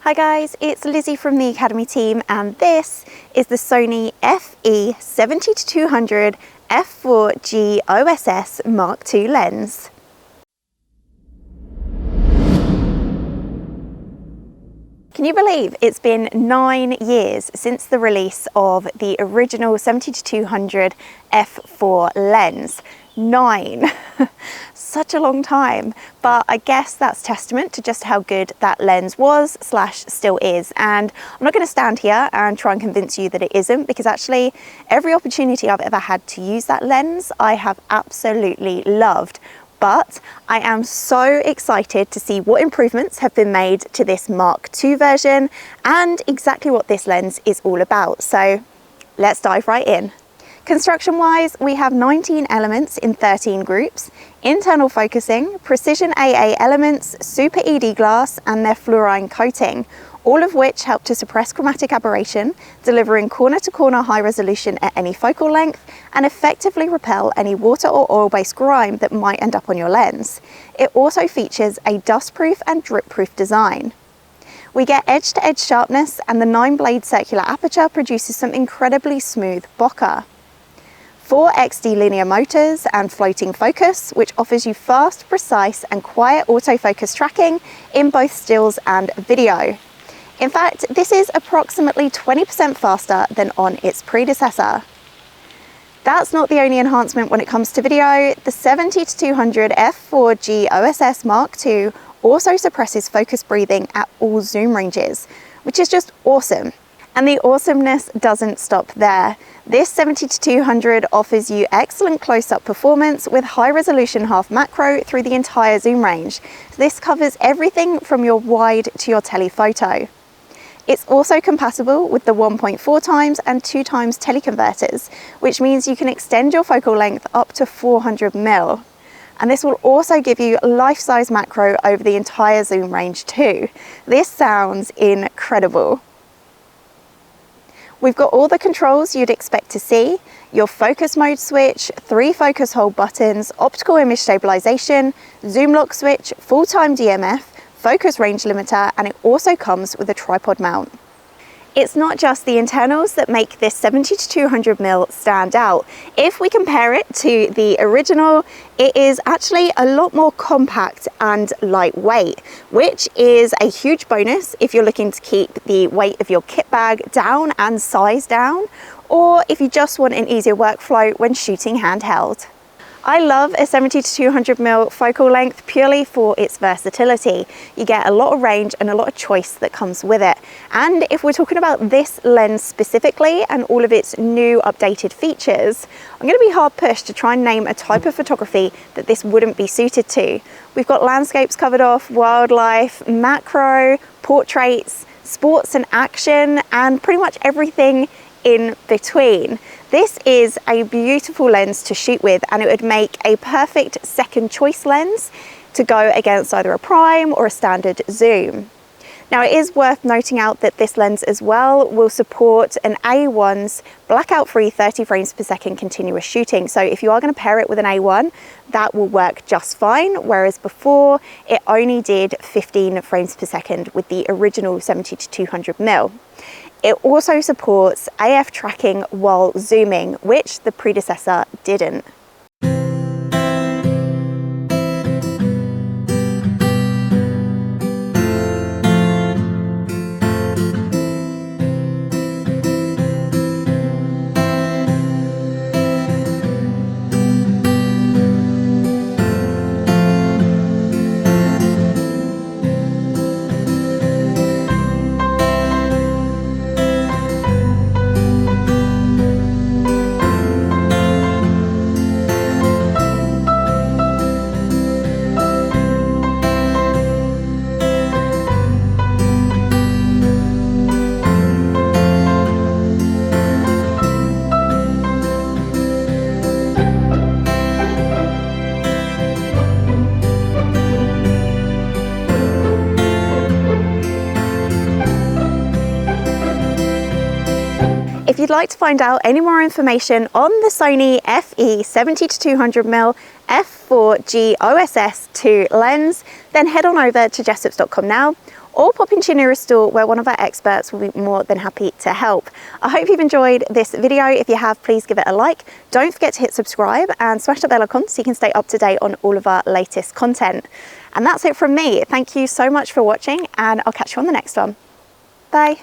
Hi guys, it's Lizzie from the Academy team, and this is the Sony FE 70-200 f4G OSS Mark II lens. Can you believe it's been 9 years since the release of the original 70-200 f4 lens? 9. Such a long time, but I guess that's testament to just how good that lens was / still is. And I'm not going to stand here and try and convince you that it isn't, because actually every opportunity I've ever had to use that lens I have absolutely loved. But I am so excited to see what improvements have been made to this Mark II version and exactly what this lens is all about. So let's dive right in. Construction wise, we have 19 elements in 13 groups, internal focusing, precision AA elements, super ED glass and their fluorine coating, all of which help to suppress chromatic aberration, delivering corner to corner high resolution at any focal length and effectively repel any water or oil-based grime that might end up on your lens. It also features a dust-proof and drip-proof design. We get edge-to-edge sharpness, and the 9-blade circular aperture produces some incredibly smooth bokeh. 4 XD linear motors and floating focus, which offers you fast, precise and quiet autofocus tracking in both stills and video. In fact, this is approximately 20% faster than on its predecessor. That's not the only enhancement when it comes to video. The 70-200 f4G OSS Mark II also suppresses focus breathing at all zoom ranges, which is just awesome. And the awesomeness doesn't stop there. This 70-200 offers you excellent close-up performance with high-resolution half macro through the entire zoom range. So this covers everything from your wide to your telephoto. It's also compatible with the 1.4 times and 2 times teleconverters, which means you can extend your focal length up to 400mm. And this will also give you life-size macro over the entire zoom range too. This sounds incredible. We've got all the controls you'd expect to see: your focus mode switch, 3 focus hold buttons, optical image stabilization, zoom lock switch, full-time DMF, focus range limiter, and it also comes with a tripod mount. It's not just the internals that make this 70-200mm stand out. If we compare it to the original, it is actually a lot more compact and lightweight, which is a huge bonus if you're looking to keep the weight of your kit bag down and size down, or if you just want an easier workflow when shooting handheld. I love a 70-200mm focal length purely for its versatility. You get a lot of range and a lot of choice that comes with it. And if we're talking about this lens specifically and all of its new updated features, I'm going to be hard pushed to try and name a type of photography that this wouldn't be suited to. We've got landscapes covered off, wildlife, macro, portraits, sports and action, and pretty much everything in between. This is a beautiful lens to shoot with, and it would make a perfect second choice lens to go against either a prime or a standard zoom. Now, it is worth noting out that this lens as well will support an A1's blackout free 30 frames per second continuous shooting. So if you are going to pair it with an A1, that will work just fine, whereas before it only did 15 frames per second with the original 70-200mm. It also supports AF tracking while zooming, which the predecessor didn't. If you'd like to find out any more information on the Sony FE 70-200mm f4G OSS 2 lens, then head on over to jessops.com now, or pop into your nearest store where one of our experts will be more than happy to help. I hope you've enjoyed this video. If you have, please give it a like. Don't forget to hit subscribe and smash that bell icon so you can stay up to date on all of our latest content. And that's it from me. Thank you so much for watching, and I'll catch you on the next one. Bye.